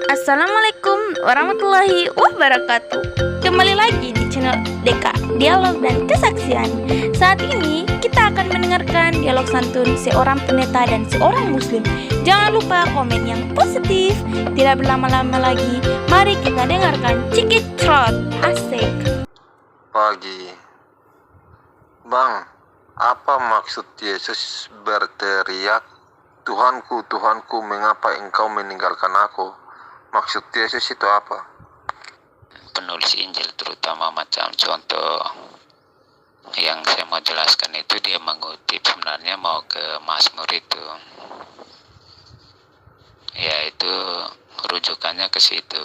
Assalamualaikum warahmatullahi wabarakatuh. Kembali lagi di channel Deka, Dialog dan Kesaksian. Saat ini kita akan mendengarkan dialog santun seorang pendeta dan seorang muslim. Jangan lupa komen yang positif. Tidak berlama-lama lagi, mari kita dengarkan Cikit Trot. Asik. Pagi. Bang, apa maksud Yesus berteriak, Tuhanku, Tuhanku, mengapa engkau meninggalkan aku? Maksud Yesus itu apa? Penulis Injil terutama macam contoh yang saya mau jelaskan itu dia mengutip sebenarnya mau ke Mazmur itu, yaitu rujukannya ke situ.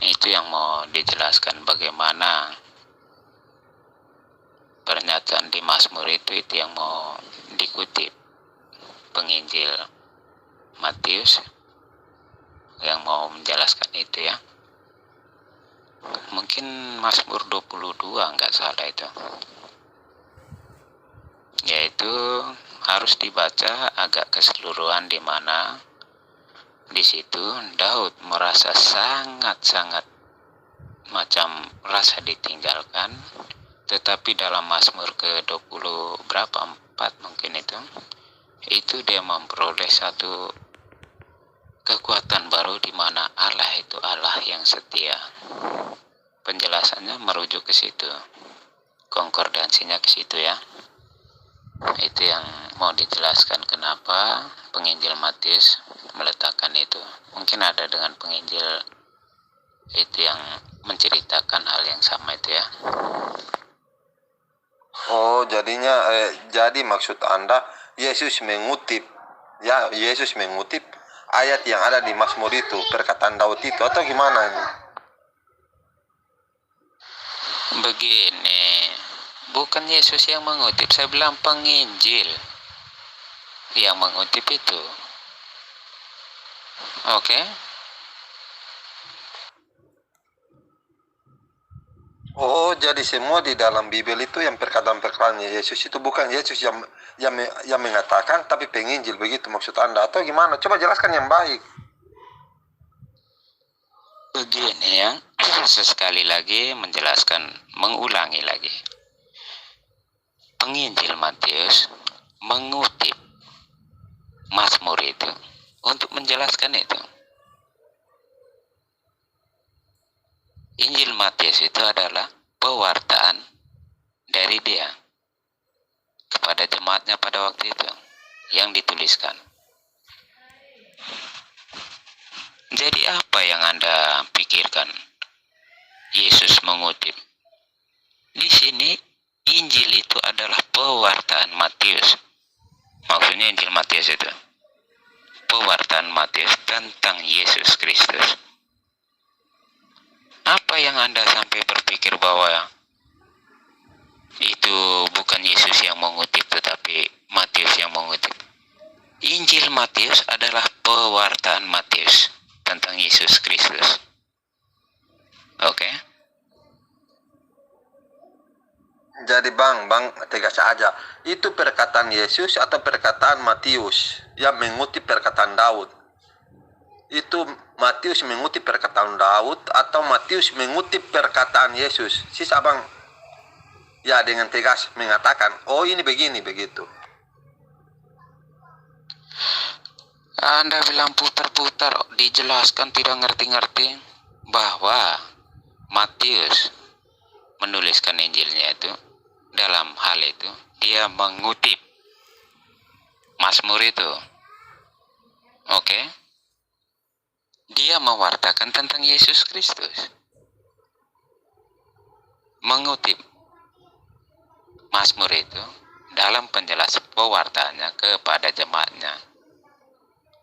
Itu yang mau dijelaskan bagaimana pernyataan di Mazmur itu yang mau dikutip penginjil Matius yang mau menjelaskan itu ya. Mungkin Mazmur 22 nggak salah itu. Yaitu harus dibaca agak keseluruhan, di mana di situ Daud merasa sangat-sangat macam rasa ditinggalkan, tetapi dalam Mazmur ke-20 berapa 4 mungkin itu dia memperoleh satu kekuatan baru, di mana Allah itu Allah yang setia. Penjelasannya merujuk ke situ, konkordansinya ke situ ya. Itu yang mau dijelaskan kenapa penginjil Matius meletakkan itu. Mungkin ada dengan penginjil itu yang menceritakan hal yang sama itu ya. Oh, jadi maksud Anda Yesus mengutip ayat yang ada di Mazmur itu, perkataan Daud itu, atau gimana ini? Begini, bukan Yesus yang mengutip, saya bilang penginjil yang mengutip itu. Oke? Oh, jadi semua di dalam Bible itu yang perkataan-perkataan Yesus itu bukan Yesus yang mengatakan, tapi penginjil, begitu maksud Anda, atau gimana? Coba jelaskan yang baik. Begini ya, sesekali lagi menjelaskan, mengulangi lagi. Penginjil Matius mengutip Mazmur itu untuk menjelaskan itu. Injil Matius itu adalah pewartaan dari dia kepada jemaatnya pada waktu itu yang dituliskan. Jadi apa yang Anda pikirkan Yesus mengutip? Di sini Injil itu adalah pewartaan Matius. Maksudnya Injil Matius itu pewartaan Matius tentang Yesus Kristus. Apa yang Anda sampai berpikir bahwa itu bukan Yesus yang mengutip, tetapi Matius yang mengutip? Injil Matius adalah pewartaan Matius tentang Yesus Kristus. Oke? Jadi bang tegas aja, itu perkataan Yesus atau perkataan Matius yang mengutip perkataan Daud? Itu Matius mengutip perkataan Daud atau Matius mengutip perkataan Yesus? Sisa bang ya dengan tegas mengatakan, oh ini begini begitu. Anda bilang putar-putar, dijelaskan tidak ngerti-ngerti bahwa Matius menuliskan Injilnya itu, dalam hal itu dia mengutip Mazmur itu. Oke? Dia mewartakan tentang Yesus Kristus, mengutip Mazmur itu dalam penjelasan pewartaannya kepada jemaatnya.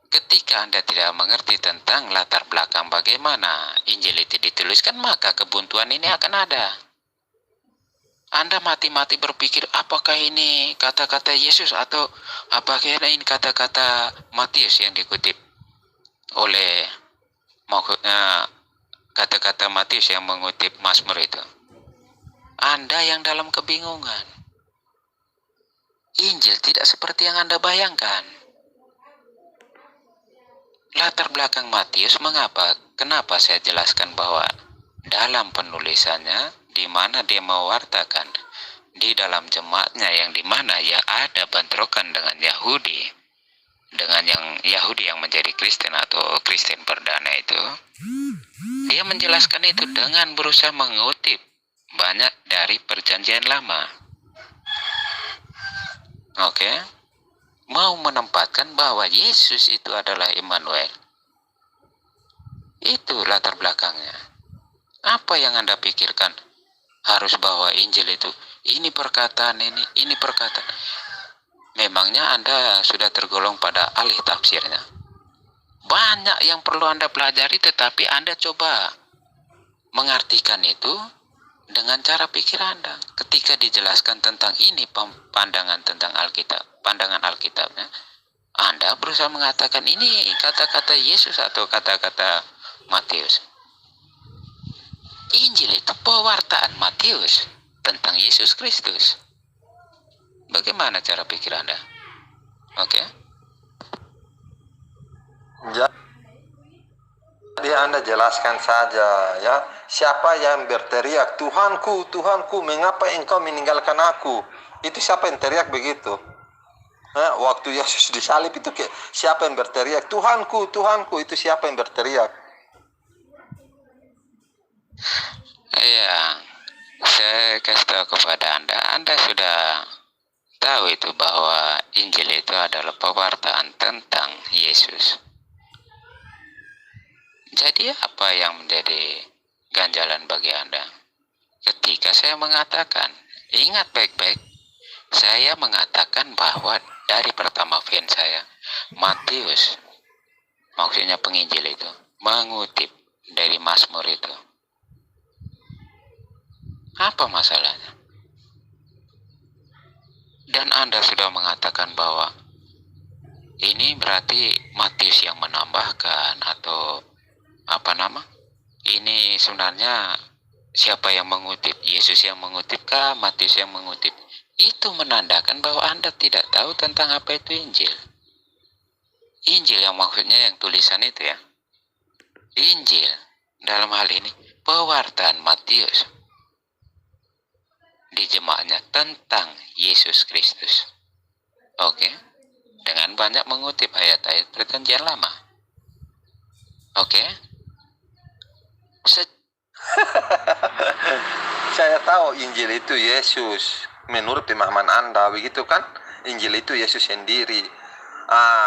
Ketika Anda tidak mengerti tentang latar belakang bagaimana Injil itu dituliskan, maka kebuntuan ini akan ada. Anda mati-mati berpikir apakah ini kata-kata Yesus atau apakah ini kata-kata Matius yang dikutip oleh kata-kata Matius yang mengutip Mazmur itu. Anda yang dalam kebingungan. Injil tidak seperti yang Anda bayangkan. latar belakang Matius kenapa saya jelaskan bahwa dalam penulisannya di mana dia mewartakan di dalam jemaatnya yang di mana ya ada bentrokan dengan Yahudi, dengan yang Yahudi yang menjadi Kristen atau Kristen perdana itu, dia menjelaskan itu dengan berusaha mengutip banyak dari perjanjian lama. Oke, mau menempatkan bahwa Yesus itu adalah Immanuel. Itu latar belakangnya. Apa yang Anda pikirkan? Harus bahwa Injil itu ini perkataan ini perkataan. Memangnya Anda sudah tergolong pada ahli tafsirnya? Banyak yang perlu Anda pelajari, tetapi Anda coba mengartikan itu dengan cara pikir Anda. Ketika dijelaskan tentang ini pandangan tentang Alkitab, pandangan Alkitabnya, Anda berusaha mengatakan ini kata-kata Yesus atau kata-kata Matius. Injil itu pewartaan Matius tentang Yesus Kristus. Bagaimana cara pikir Anda? Oke? Jadi Anda jelaskan saja ya, siapa yang berteriak, Tuhanku, Tuhanku, mengapa engkau meninggalkan aku? Itu siapa yang teriak begitu? Waktu Yesus disalib itu siapa yang berteriak, Tuhanku, Tuhanku, itu siapa yang berteriak? Iya, saya kasih tahu kepada Anda sudah tahu itu bahwa Injil itu adalah pewartaan tentang Yesus. Jadi apa yang menjadi ganjalan bagi Anda? Ketika saya mengatakan, ingat baik-baik, saya mengatakan bahwa dari pertama fan saya, Matius, maksudnya penginjil itu, mengutip dari Mazmur itu. Apa masalahnya? Dan Anda sudah mengatakan bahwa ini berarti Matius yang menambahkan atau ini sebenarnya siapa yang mengutip? Yesus yang mengutip kah? Matius yang mengutip? Itu menandakan bahwa Anda tidak tahu tentang apa itu Injil. Injil yang maksudnya yang tulisan itu ya. Injil dalam hal ini pewartaan Matius di jemaatnya tentang Yesus Kristus. Oke? Dengan banyak mengutip ayat-ayat perjanjian lama. Oke? Saya tahu Injil itu Yesus menurut pemahaman Anda, begitu kan? Injil itu Yesus sendiri.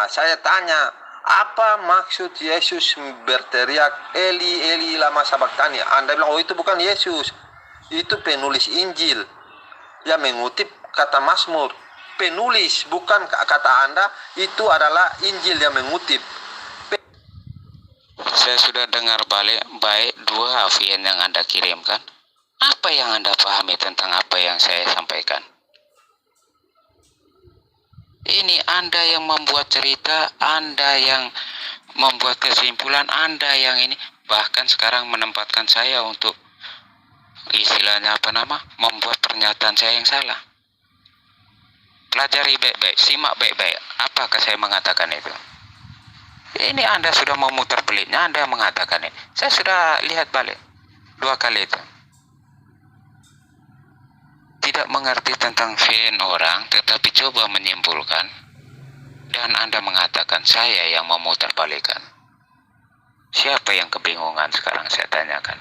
Saya tanya, apa maksud Yesus berteriak Eli Eli lama sabachthani? Anda bilang, oh itu bukan Yesus, itu penulis Injil yang mengutip kata Mazmur. Penulis, bukan kata Anda, itu adalah Injil yang mengutip. Saya sudah dengar baik dua VN yang Anda kirimkan. Apa yang Anda pahami tentang apa yang saya sampaikan? Ini Anda yang membuat cerita, Anda yang membuat kesimpulan, Anda yang ini. Bahkan sekarang menempatkan saya untuk istilahnya membuat pernyataan saya yang salah. Pelajari baik-baik, simak baik-baik. Apakah saya mengatakan itu? Ini Anda sudah memutar belitnya, Anda mengatakan ini. Saya sudah lihat balik 2 kali itu. Tidak mengerti tentang fin orang, tetapi coba menyimpulkan. Dan Anda mengatakan saya yang memutar balikan. Siapa yang kebingungan sekarang saya tanyakan?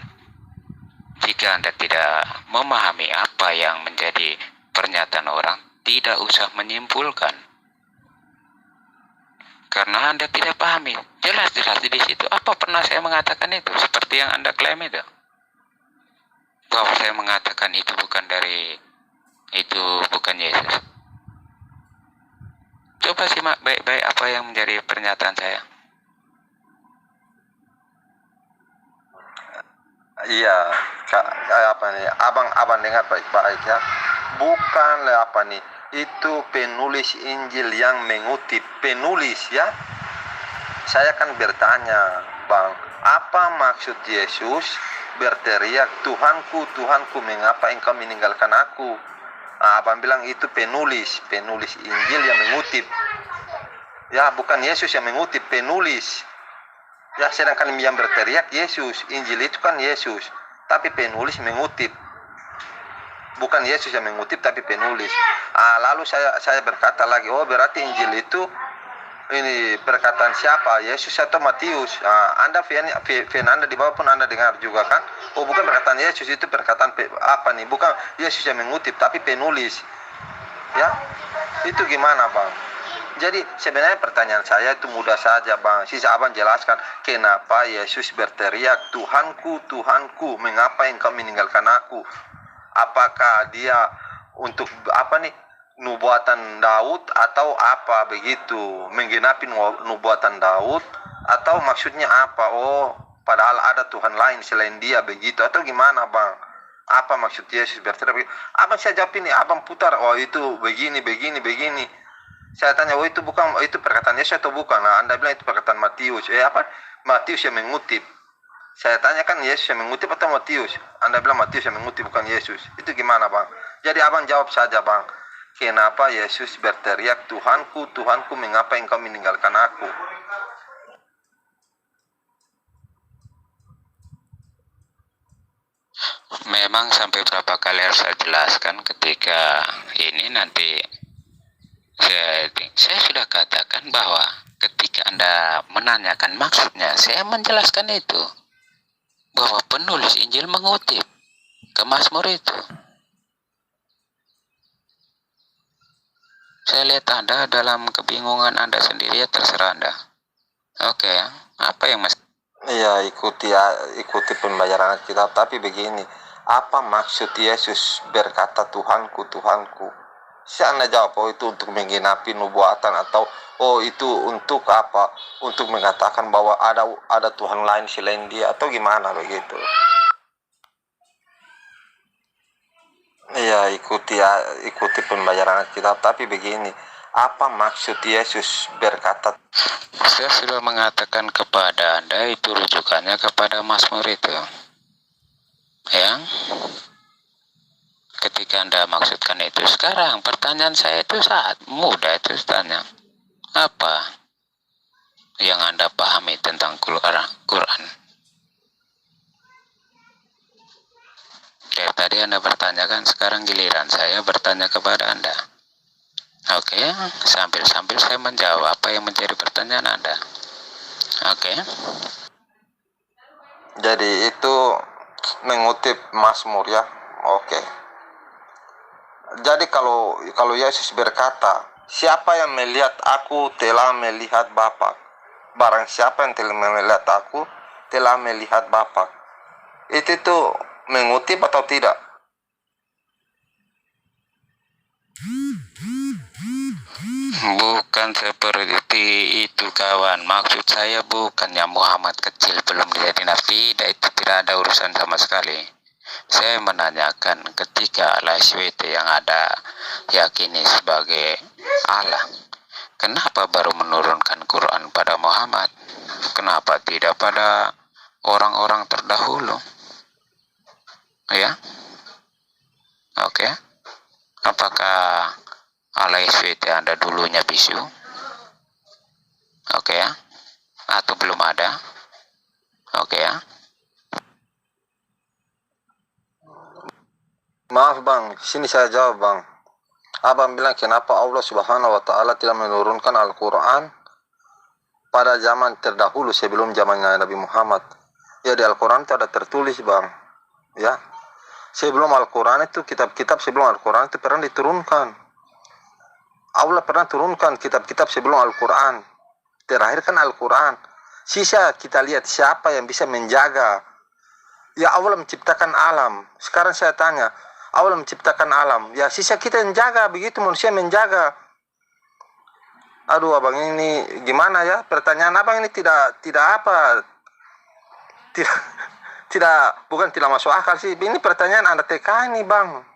Jika Anda tidak memahami apa yang menjadi pernyataan orang, tidak usah menyimpulkan. Karena Anda tidak pahami. Jelas-jelas di situ. Apa pernah saya mengatakan itu? Seperti yang Anda klaim itu. Bahwa saya mengatakan itu bukan Yesus. Coba simak baik-baik apa yang menjadi pernyataan saya. Iya, abang dengar baik-baik ya. Bukan itu penulis Injil yang mengutip, penulis ya. Saya kan bertanya, Bang, apa maksud Yesus berteriak, Tuhanku, Tuhanku, mengapa engkau meninggalkan aku? Abang bilang itu penulis Injil yang mengutip. Ya, bukan Yesus yang mengutip, penulis. Ya, sedangkan yang berteriak Yesus, Injil itu kan Yesus, tapi penulis mengutip. Bukan Yesus yang mengutip, tapi penulis. Lalu saya berkata lagi, oh berarti Injil itu ini perkataan siapa? Yesus atau Matius? Anda fan Anda di bawah pun Anda dengar juga kan? Oh bukan perkataan Yesus, itu perkataan apa nih? Bukan Yesus yang mengutip, tapi penulis. Ya, itu gimana bang? Jadi sebenarnya pertanyaan saya itu mudah saja bang. Sisa abang jelaskan kenapa Yesus berteriak Tuhanku, Tuhanku, mengapa engkau meninggalkan aku? Apakah dia untuk apa nih? Nubuatan Daud atau apa begitu? Menggenapi nubuatan Daud atau maksudnya apa? Oh, padahal ada Tuhan lain selain dia begitu atau gimana bang? Apa maksud Yesus berteriak? Abang saya jawab ini, abang putar. Oh itu begini. Saya tanya, oh itu bukan, itu perkataan Yesus atau bukan? Nah, Anda bilang itu perkataan Matius. Matius yang mengutip. Saya tanya kan Yesus yang mengutip atau Matius? Anda bilang Matius yang mengutip, bukan Yesus. Itu gimana bang? Jadi abang jawab saja bang. Kenapa Yesus berteriak Tuhanku, Tuhanku, mengapa engkau meninggalkan aku? Memang sampai berapa kali harus saya jelaskan ketika ini nanti saya sudah katakan bahwa ketika Anda menanyakan maksudnya, saya menjelaskan itu bahwa penulis Injil mengutip ke Mazmur itu. Saya lihat Anda dalam kebingungan Anda sendiri, ya terserah Anda. Oke, apa yang mas? Iya, ikuti pembayaran Alkitab, tapi begini, apa maksud Yesus berkata Tuhanku, Tuhanku? Saya Anda jawab, oh itu untuk menggenapi nubuatan atau oh itu untuk apa? Untuk mengatakan bahwa ada Tuhan lain selain dia atau gimana begitu? Iya, ikuti pembayaran Alkitab, tapi begini, apa maksud Yesus berkata? Saya sudah mengatakan kepada Anda itu rujukannya kepada Mazmur itu. Ya. Ketika Anda maksudkan itu sekarang, pertanyaan saya itu saat mudah itu tanya. Apa yang Anda pahami tentang Quran? Dari tadi Anda bertanyakan, sekarang giliran saya bertanya kepada Anda. Oke, sambil saya menjawab apa yang menjadi pertanyaan Anda. Oke. Jadi itu mengutip Mazmur ya. Oke. Jadi kalau Yesus berkata, siapa yang melihat aku telah melihat Bapa. Barang siapa yang telah melihat aku telah melihat Bapa. Itu tuh mengutip atau tidak? Bukan seperti itu kawan. Maksud saya bukannya Muhammad kecil belum jadi nabi, itu tidak ada urusan sama sekali. Saya menanyakan ketika Allah SWT yang ada yakini sebagai Allah, kenapa baru menurunkan Quran pada Muhammad? Kenapa tidak pada orang-orang terdahulu? Ya, oke. Apakah Allah SWT Anda dulunya bisu? Oke ya. Atau belum ada? Oke ya. Maaf bang, sini saya jawab bang. Abang bilang kenapa Allah Subhanahu wa Ta'ala tidak menurunkan Al-Quran pada zaman terdahulu sebelum zamannya Nabi Muhammad. Ya di Al-Quran itu ada tertulis bang. Ya, sebelum Al-Quran itu kitab-kitab sebelum Al-Quran itu pernah diturunkan. Allah pernah turunkan kitab-kitab sebelum Al-Quran. Terakhir kan Al-Quran. Sisa kita lihat siapa yang bisa menjaga. Ya Allah menciptakan alam. Sekarang saya tanya, Allah menciptakan alam. Ya sisa kita yang jaga, begitu manusia menjaga. Aduh abang ini gimana ya? Pertanyaan abang ini tidak apa? Bukan tidak masuk akal sih. Ini pertanyaan Anda TK ini bang.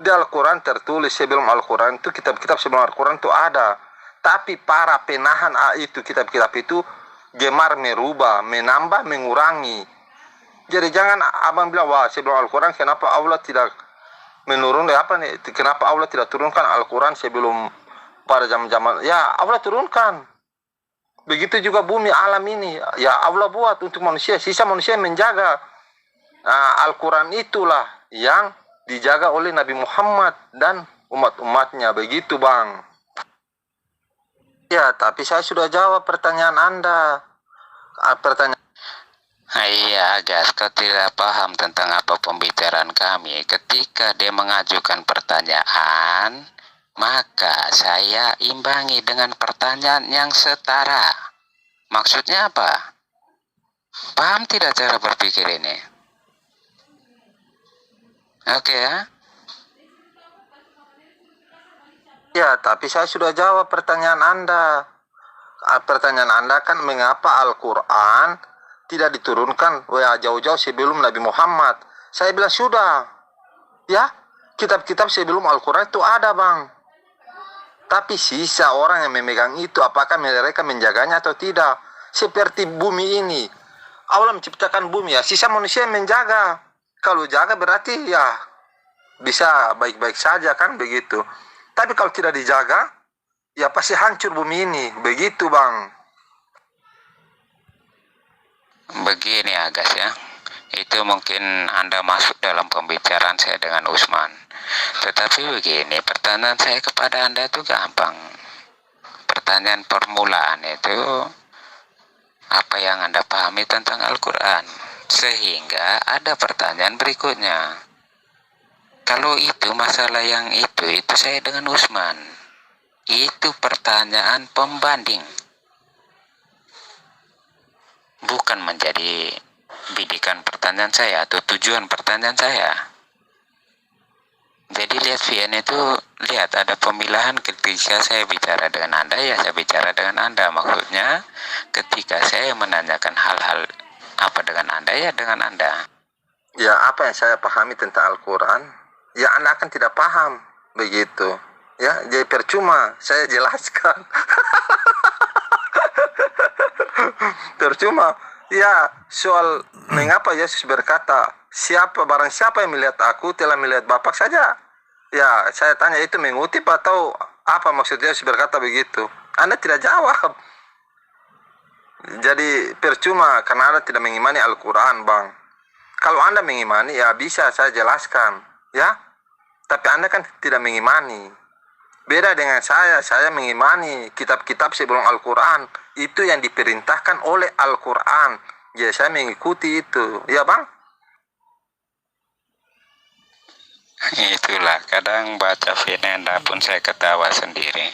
Di Al-Quran tertulis sebelum Al-Quran itu kitab-kitab sebelum Al-Quran itu ada. Tapi para penahan itu kitab-kitab itu gemar merubah, menambah, mengurangi. Jadi jangan abang bilang, wah sebelum Al-Quran kenapa Allah tidak kenapa Allah tidak turunkan Al-Quran sebelum pada zaman-zaman. Ya Allah turunkan. Begitu juga bumi alam ini, ya Allah buat untuk manusia, sisa manusia yang menjaga. Nah, Al-Quran itulah yang dijaga oleh Nabi Muhammad dan umat-umatnya. Begitu Bang. Ya, tapi saya sudah jawab pertanyaan Anda. Pertanyaan Iya, Agas, kau tidak paham tentang apa pembicaraan kami. Ketika dia mengajukan pertanyaan, maka saya imbangi dengan pertanyaan yang setara. Maksudnya apa? Paham tidak cara berpikir ini? Oke ya? Ya, tapi saya sudah jawab pertanyaan Anda. Pertanyaan Anda kan mengapa Al-Quran tidak diturunkan jauh-jauh sebelum Nabi Muhammad. Saya bilang sudah. Ya, kitab-kitab sebelum Al-Quran itu ada Bang. Tapi sisa orang yang memegang itu, apakah mereka menjaganya atau tidak? Seperti bumi ini. Allah menciptakan bumi ya, sisa manusia yang menjaga. Kalau jaga berarti ya bisa baik-baik saja kan begitu. Tapi kalau tidak dijaga, ya pasti hancur bumi ini. Begitu Bang. Begini Agas ya. Itu mungkin Anda masuk dalam pembicaraan saya dengan Usman. Tetapi begini, pertanyaan saya kepada Anda itu gampang. Pertanyaan permulaan itu, apa yang Anda pahami tentang Al-Quran? Sehingga ada pertanyaan berikutnya. Kalau itu masalah yang itu saya dengan Usman. Itu pertanyaan pembanding. Bukan menjadi bidikan pertanyaan saya atau tujuan pertanyaan saya. Jadi lihat VN itu, lihat ada pemilahan ketika saya bicara dengan Anda, ya saya bicara dengan Anda. Maksudnya ketika saya menanyakan hal-hal apa dengan Anda, ya dengan Anda. Ya, apa yang saya pahami tentang Al-Quran, ya Anda akan tidak paham. Begitu. Ya, jadi percuma saya jelaskan. Percuma. Ya, soal mengapa Yesus berkata, barang siapa yang melihat aku telah melihat Bapa saja. Ya, saya tanya itu mengutip atau apa maksudnya Yesus berkata begitu? Anda tidak jawab. Jadi percuma karena Anda tidak mengimani Al-Quran, Bang. Kalau Anda mengimani, ya bisa saya jelaskan, ya. Tapi Anda kan tidak mengimani. Beda dengan saya mengimani kitab-kitab sebelum Al-Quran. Itu yang diperintahkan oleh Al-Quran. Ya, saya mengikuti itu. Ya, Bang? Itulah, kadang baca Vinenda pun saya ketawa sendiri.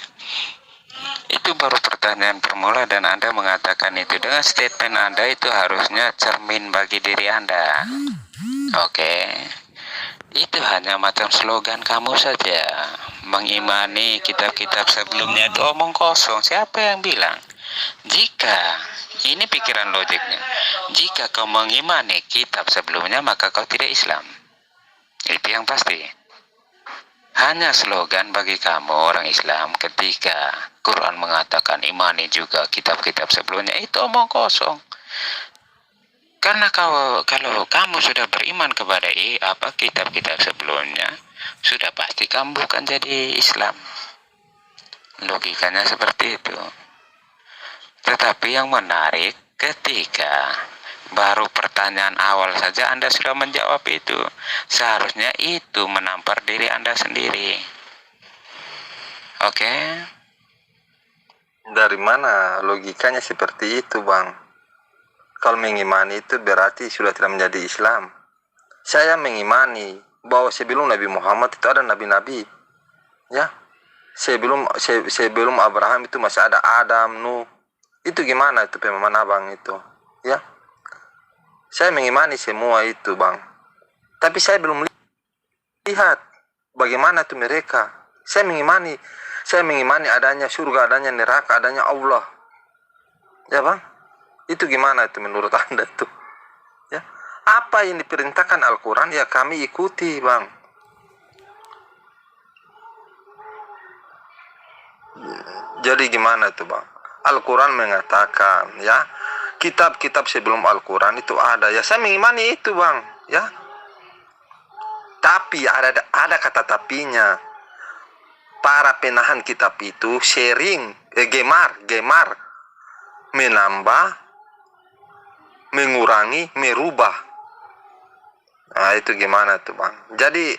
Itu baru pertanyaan permula dan Anda mengatakan itu. Dengan statement Anda itu harusnya cermin bagi diri Anda. Oke. Itu hanya macam slogan kamu saja. Mengimani kitab-kitab sebelumnya itu omong kosong. Siapa yang bilang? Jika, ini pikiran logiknya, jika kau mengimani kitab sebelumnya maka kau tidak Islam. Itu yang pasti. Hanya slogan bagi kamu orang Islam ketika Quran mengatakan imani juga kitab-kitab sebelumnya, itu omong kosong. Karena kalau kamu sudah beriman kepada kitab-kitab sebelumnya, sudah pasti kamu bukan jadi Islam. Logikanya seperti itu. Tetapi yang menarik ketika baru pertanyaan awal saja Anda sudah menjawab itu. Seharusnya itu menampar diri Anda sendiri. Oke? Dari mana logikanya seperti itu, Bang? Kalau mengimani itu berarti sudah tidak menjadi Islam. Saya mengimani bahwa sebelum Nabi Muhammad itu ada nabi-nabi. Ya. Sebelum Abraham itu masih ada Adam, Nuh. Itu gimana itu pemahaman Abang itu? Ya. Saya mengimani semua itu, Bang. Tapi saya belum lihat bagaimana itu mereka. Saya mengimani adanya surga, adanya neraka, adanya Allah. Ya, Bang? Itu gimana itu menurut Anda itu? Ya. Apa yang diperintahkan Al-Quran ya kami ikuti, Bang. Jadi gimana itu, Bang? Al-Quran mengatakan, ya, kitab-kitab sebelum Al-Quran itu ada. Ya, saya mengimani itu, Bang. Ya. Tapi ada kata tapinya. Para penahan kitab itu gemar menambah, mengurangi, merubah. Nah, itu gimana tuh Bang? Jadi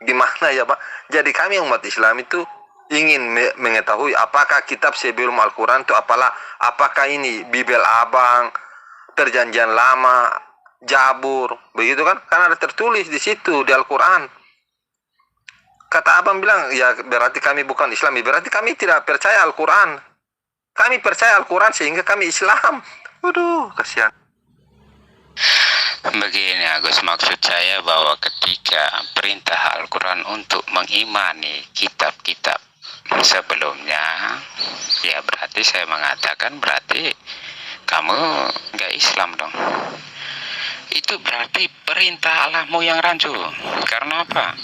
gimana ya Bang? Jadi kami umat Islam itu ingin mengetahui apakah kitab sebelum Al-Quran itu apakah ini Bibel Abang, Perjanjian Lama, Jabur, begitu kan? Kan ada tertulis di situ di Al-Quran. Kata Abang bilang, ya berarti kami bukan Islam, berarti kami tidak percaya Al-Quran. Kami percaya Al-Quran sehingga kami Islam. Waduh, kasihan. Begini Agus, maksud saya bahwa ketika perintah Al-Quran untuk mengimani kitab-kitab sebelumnya, ya berarti saya mengatakan berarti kamu nggak Islam dong. Itu berarti perintah Allahmu yang rancu. Karena apa?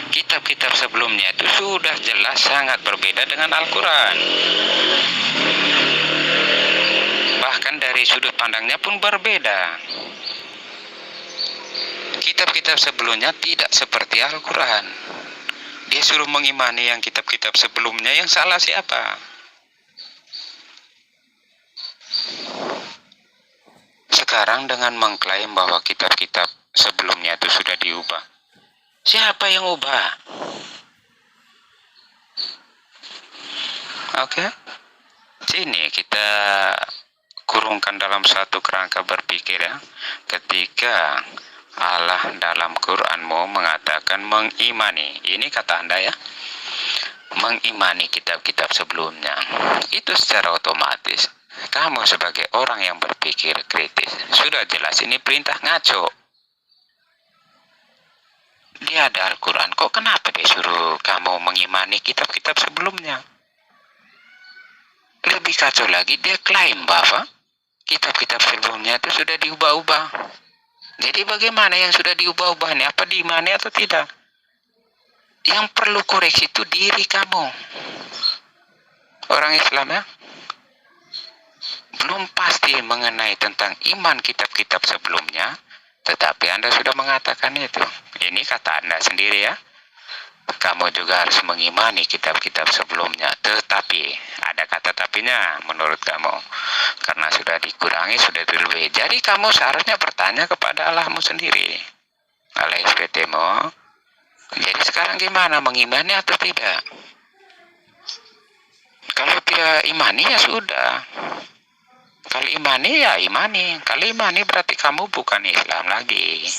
Kitab-kitab sebelumnya itu sudah jelas sangat berbeda dengan Al-Quran. Bahkan dari sudut pandangnya pun berbeda. Kitab-kitab sebelumnya tidak seperti Al-Quran. Dia suruh mengimani yang kitab-kitab sebelumnya, yang salah siapa? Sekarang dengan mengklaim bahwa kitab-kitab sebelumnya itu sudah diubah. Siapa yang ubah? Oke. Sini kita kurungkan dalam satu kerangka berpikir ya. Ketika Allah dalam Quranmu mengatakan mengimani, ini kata Anda ya, mengimani kitab-kitab sebelumnya, itu secara otomatis kamu sebagai orang yang berpikir kritis sudah jelas ini perintah ngaco. Dia ada Al-Quran, kok kenapa dia suruh kamu mengimani kitab-kitab sebelumnya? Lebih kacau lagi, dia klaim bahwa kitab-kitab sebelumnya itu sudah diubah-ubah. Jadi bagaimana yang sudah diubah-ubah ini? Apa diimani atau tidak? Yang perlu koreksi itu diri kamu. Orang Islam ya. Belum pasti mengenai tentang iman kitab-kitab sebelumnya, tetapi Anda sudah mengatakan itu. Ini kata Anda sendiri ya. Kamu juga harus mengimani kitab-kitab sebelumnya. Tetapi, ada kata tapinya menurut kamu. Karena sudah dikurangi, sudah dilebih. Jadi kamu seharusnya bertanya kepada Allahmu sendiri. Allah SPT-mu. Jadi sekarang gimana? Mengimani atau tidak? Kalau tidak imani ya sudah. Kalau imani ya imani. Kalau imani berarti kamu bukan Islam lagi.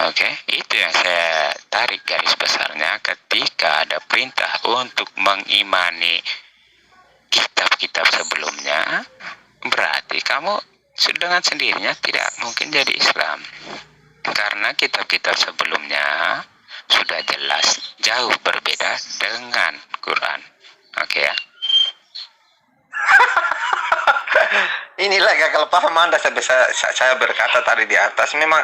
Oke, itu yang saya tarik garis besarnya ketika ada perintah untuk mengimani kitab-kitab sebelumnya, berarti kamu dengan sendirinya tidak mungkin jadi Islam. Karena kitab-kitab sebelumnya sudah jelas jauh berbeda dengan Quran. Oke ya. Inilah gagal paham Anda. Saya berkata tadi di atas, memang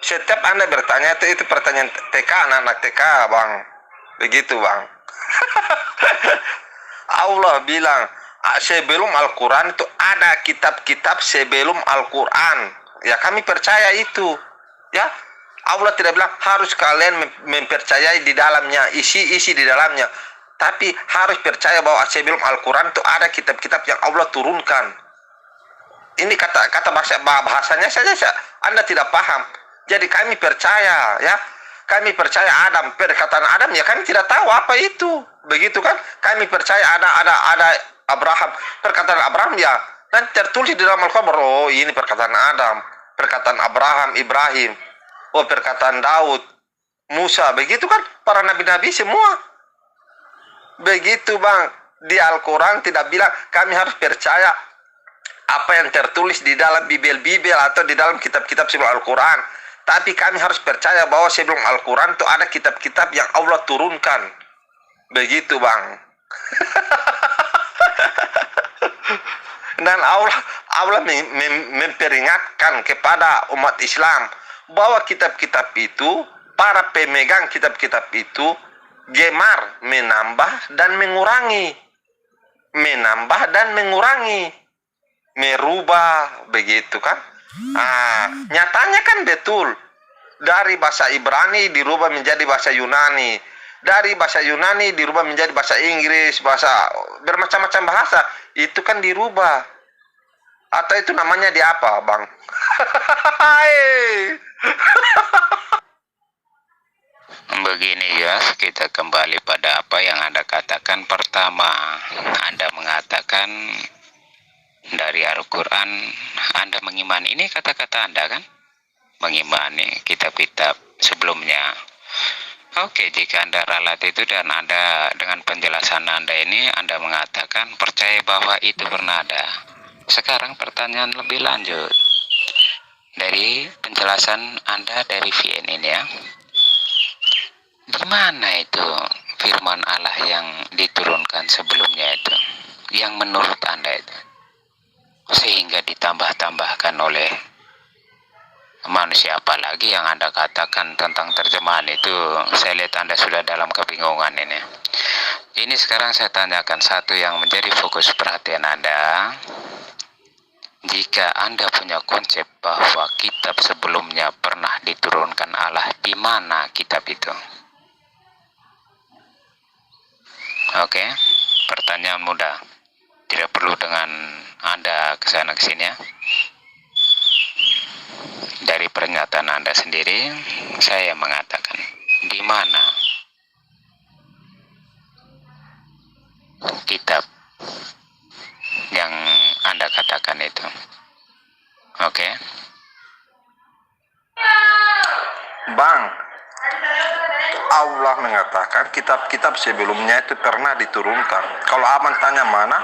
setiap Anda bertanya itu pertanyaan TK, anak-anak TK Bang. Begitu Bang. Allah bilang sebelum Al-Quran itu ada kitab-kitab sebelum Al-Quran. Ya kami percaya itu. Ya, Allah tidak bilang harus kalian mempercayai di dalamnya, isi-isi di dalamnya. Tapi harus percaya bahwa sebelum Al-Quran itu ada kitab-kitab yang Allah turunkan. Ini kata bahasanya saja Anda tidak paham. Jadi kami percaya ya. Kami percaya Adam, perkataan Adam ya kami tidak tahu apa itu. Begitu kan? Kami percaya ada Abraham, perkataan Abraham ya. Dan tertulis di dalam Al-Quran, oh ini perkataan Adam, perkataan Abraham, Ibrahim. Oh perkataan Daud, Musa, begitu kan? Para nabi-nabi semua. Begitu Bang. Di Al-Quran tidak bilang kami harus percaya apa yang tertulis di dalam Bibel atau di dalam kitab-kitab sebelum Al-Quran. Tapi kami harus percaya bahwa sebelum Al-Quran itu ada kitab-kitab yang Allah turunkan. Begitu Bang. Dan Allah memperingatkan kepada umat Islam bahwa kitab-kitab itu, para pemegang kitab-kitab itu gemar menambah dan mengurangi. Menambah dan mengurangi. Merubah, begitu kan? Nyatanya kan betul. Dari bahasa Ibrani dirubah menjadi bahasa Yunani. Dari bahasa Yunani dirubah menjadi bahasa Inggris, bahasa bermacam-macam bahasa. Itu kan dirubah. Atau itu namanya di apa, Bang? Begini ya, kita kembali pada apa yang Anda katakan pertama. Anda mengatakan dari Al-Quran, Anda mengimani, ini kata-kata Anda kan? Mengimani kitab-kitab sebelumnya. Oke, jika Anda ralat itu dan Anda dengan penjelasan Anda ini, Anda mengatakan percaya bahwa itu pernah ada. Sekarang pertanyaan lebih lanjut. Dari penjelasan Anda dari VN ini ya. Di mana itu firman Allah yang diturunkan sebelumnya itu? Yang menurut Anda itu? Sehingga ditambah-tambahkan oleh manusia, apalagi yang Anda katakan tentang terjemahan itu. Saya lihat Anda sudah dalam kebingungan ini. Ini sekarang saya tanyakan satu yang menjadi fokus perhatian Anda. Jika Anda punya konsep bahwa kitab sebelumnya pernah diturunkan Allah, di mana kitab itu? Oke, pertanyaan mudah. Tidak perlu dengan Anda kesana kesini ya. Dari pernyataan Anda sendiri, saya mengatakan di mana kitab yang Anda katakan itu. Oke. Bang, Allah mengatakan kitab-kitab sebelumnya itu pernah diturunkan. Kalau Abang tanya mana,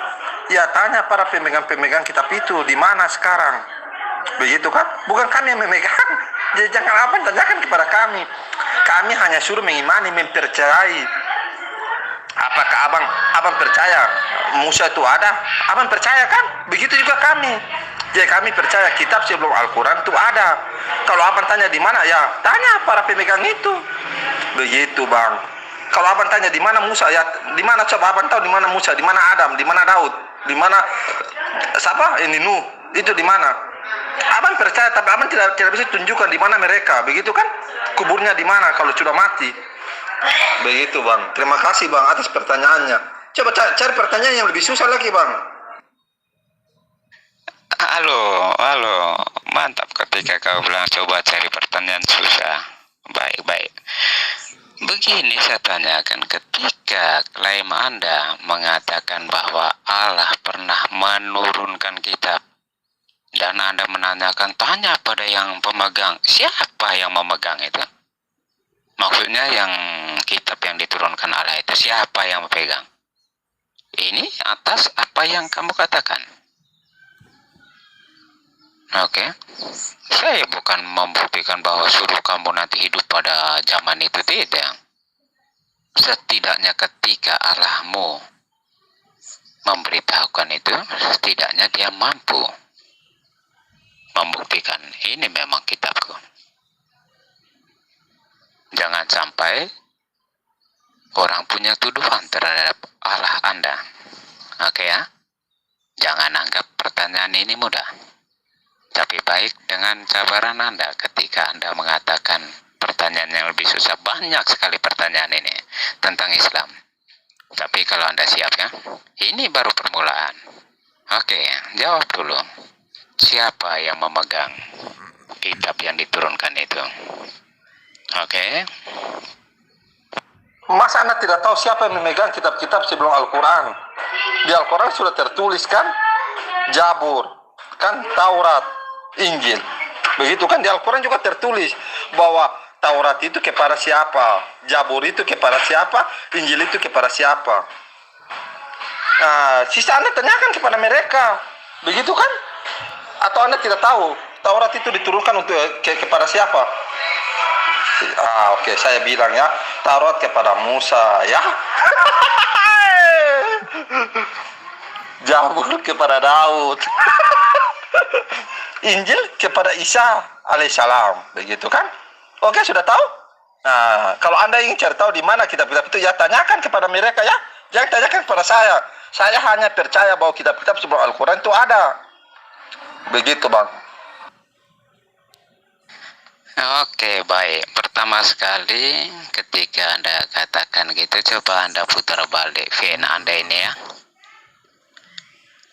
ya tanya para pemegang-pemegang kitab itu, di mana sekarang. Begitu kan? Bukan kami yang memegang. Jadi jangan Abang tanyakan kepada kami. Kami hanya suruh mengimani, mempercayai. Apakah Abang percaya Musa itu ada? Abang percaya kan? Begitu juga kami. Jadi kami percaya kitab sebelum Al-Quran itu ada. Kalau Abang tanya di mana, ya tanya para pemegang itu. Begitu, Bang. Kalau Abang tanya di mana Musa, ya di mana, coba Abang tahu di mana Musa, di mana Adam, di mana Daud, di mana siapa ini Nuh, itu di mana? Abang percaya, tapi Abang tidak bisa tunjukkan di mana mereka, begitu kan? Kuburnya di mana kalau sudah mati? Begitu, Bang. Terima kasih, Bang, atas pertanyaannya. Coba cari pertanyaan yang lebih susah lagi, Bang. Halo, mantap ketika kau bilang coba cari pertanyaan susah. Baik. Begini saya tanyakan, ketika klaim Anda mengatakan bahwa Allah pernah menurunkan kitab, dan Anda menanyakan, tanya pada yang pemegang, siapa yang memegang itu? Maksudnya yang kitab yang diturunkan Allah itu siapa yang memegang? Ini atas apa yang kamu katakan. Oke. Saya bukan membuktikan bahwa suruh kamu nanti hidup pada zaman itu, tidak. Setidaknya ketika Allahmu memberitahukan itu, setidaknya dia mampu membuktikan ini memang kitabku. Jangan sampai orang punya tuduhan terhadap Allah Anda. Oke ya? Jangan anggap pertanyaan ini mudah. Tapi baik dengan cabaran Anda ketika Anda mengatakan pertanyaan yang lebih susah. Banyak sekali pertanyaan ini tentang Islam. Tapi kalau Anda siap ya, ini baru permulaan. Oke, jawab dulu. Siapa yang memegang kitab yang diturunkan itu? Oke. Masa Anda tidak tahu siapa yang memegang kitab-kitab sebelum Al-Quran? Di Al-Quran sudah tertulis kan? Jabur, kan Taurat, Injil. Begitu kan, di Al-Quran juga tertulis bahwa Taurat itu kepada siapa, Jabur itu kepada siapa, Injil itu kepada siapa. Nah, sisa Anda tanyakan kepada mereka. Begitu kan? Atau Anda tidak tahu Taurat itu diturunkan untuk kepada siapa? Oke, saya bilang ya, Taurat kepada Musa ya. Jabur kepada Daud. Injil kepada Isa alaihissalam, begitu kan? Oke, sudah tahu? Nah, kalau Anda ingin cari tahu di mana kitab-kitab itu, ya tanyakan kepada mereka ya. Jangan tanyakan kepada saya. Saya hanya percaya bahwa kitab-kitab sebelum Al-Quran itu ada. Begitu, Bang. Oke, baik. Pertama sekali, ketika Anda katakan gitu, coba Anda putar balik VN Anda ini ya.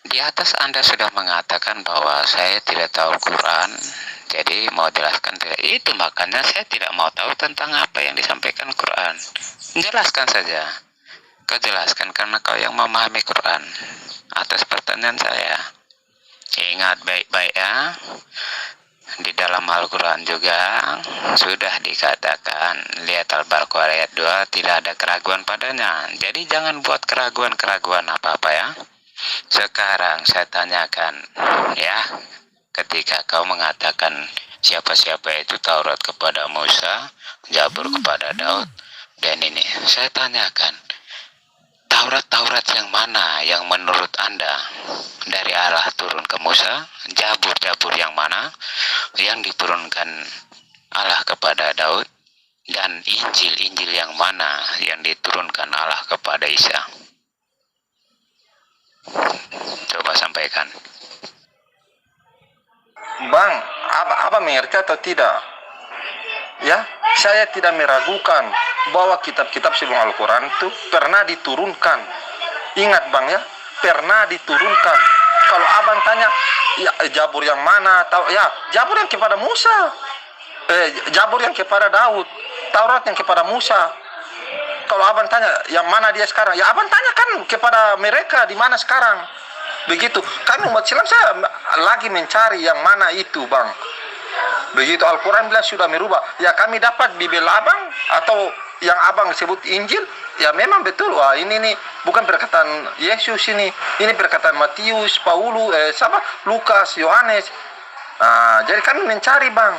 Di atas Anda sudah mengatakan bahwa saya tidak tahu Quran, jadi mau jelaskan tidak. Itu makanya saya tidak mau tahu tentang apa yang disampaikan Quran. Jelaskan saja. Kau jelaskan karena kau yang memahami Quran. Atas pertanyaan saya. Ingat baik-baik ya. Di dalam Al-Quran juga sudah dikatakan, lihat Al-Baqarah ayat 2, tidak ada keraguan padanya. Jadi jangan buat keraguan-keraguan apa-apa ya. Sekarang saya tanyakan ya, ketika kau mengatakan siapa-siapa itu Taurat kepada Musa, Zabur kepada Daud, dan ini saya tanyakan, Taurat yang mana yang menurut Anda dari Allah turun ke Musa? Zabur yang mana yang diturunkan Allah kepada Daud? Dan Injil yang mana yang diturunkan Allah kepada Isa? Coba sampaikan. Bang, apa mengerti atau tidak? Ya, saya tidak meragukan bahwa kitab-kitab sebelum Al-Quran itu pernah diturunkan. Ingat bang ya, pernah diturunkan. Kalau abang tanya, ya Zabur yang mana? Ya, Zabur yang kepada Musa. Zabur yang kepada Daud. Taurat yang kepada Musa. Kalau abang tanya, yang mana dia sekarang? Ya abang tanyakan kepada mereka di mana sekarang. Begitu. Kami umat Islam saya lagi mencari yang mana itu bang. Begitu Al-Quran bilang sudah merubah. Ya kami dapat Bibel abang atau yang abang sebut Injil. Ya memang betul. Wah ini nih bukan perkataan Yesus ini. Ini perkataan Matius, Paulus, Lukas, Yohanes. Nah, jadi kami mencari bang.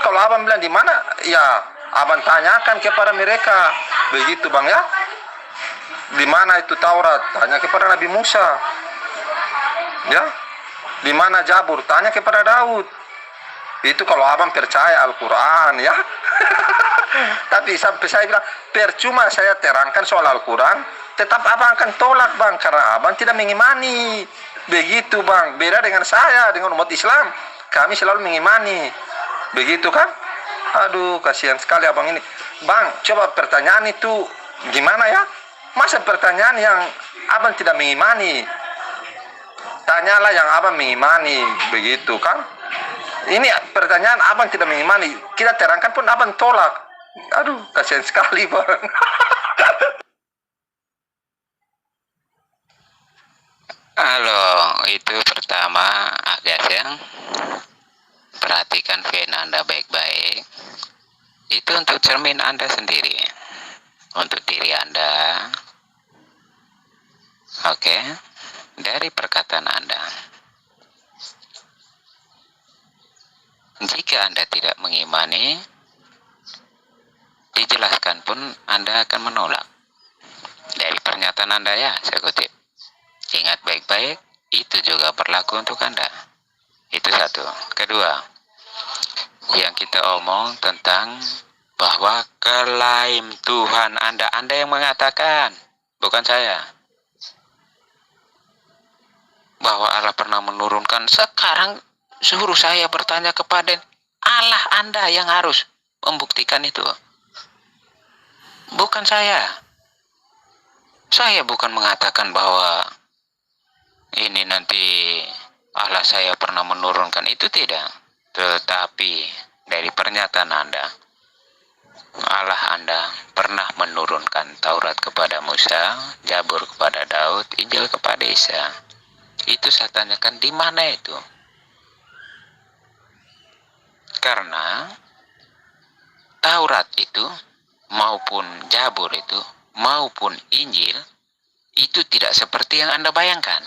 Kalau abang bilang di mana? Ya abang tanyakan kepada mereka. Begitu bang ya. Di mana itu Taurat? Tanya kepada Nabi Musa. Ya. Di mana Zabur? Tanya kepada Daud. Itu kalau abang percaya Al-Quran ya. Tapi sampai saya bilang percuma saya terangkan soal Al-Quran, tetap abang akan tolak bang, karena abang tidak mengimani. Begitu bang. Beda dengan saya, dengan umat Islam, kami selalu mengimani. Begitu kan? Aduh kasihan sekali abang ini bang. Coba pertanyaan itu gimana ya? Masa pertanyaan yang abang tidak mengimani? Tanyalah yang abang mengimani. Begitu kan? Ini pertanyaan abang tidak mengimani, kita terangkan pun abang tolak. Aduh kasihan sekali bang. Halo, itu pertama agak yang perhatikan VN Anda baik-baik. Itu untuk cermin Anda sendiri, untuk diri Anda. Oke, dari perkataan Anda. Jika Anda tidak mengimani, dijelaskan pun Anda akan menolak. Dari pernyataan Anda ya, saya kutip. Ingat baik-baik, itu juga berlaku untuk Anda. Itu satu. Kedua, yang kita omong tentang bahwa klaim Tuhan Anda yang mengatakan, bukan saya. Bahwa Allah pernah menurunkan, sekarang suruh saya bertanya kepada Allah Anda yang harus membuktikan itu. Bukan saya. Saya bukan mengatakan bahwa ini nanti Allah saya pernah menurunkan, itu tidak. Tetapi dari pernyataan Anda, Allah Anda pernah menurunkan Taurat kepada Musa, Zabur kepada Daud, Injil kepada Isa. Itu saya tanyakan, di mana itu? Karena Taurat itu maupun Zabur itu maupun Injil itu tidak seperti yang Anda bayangkan.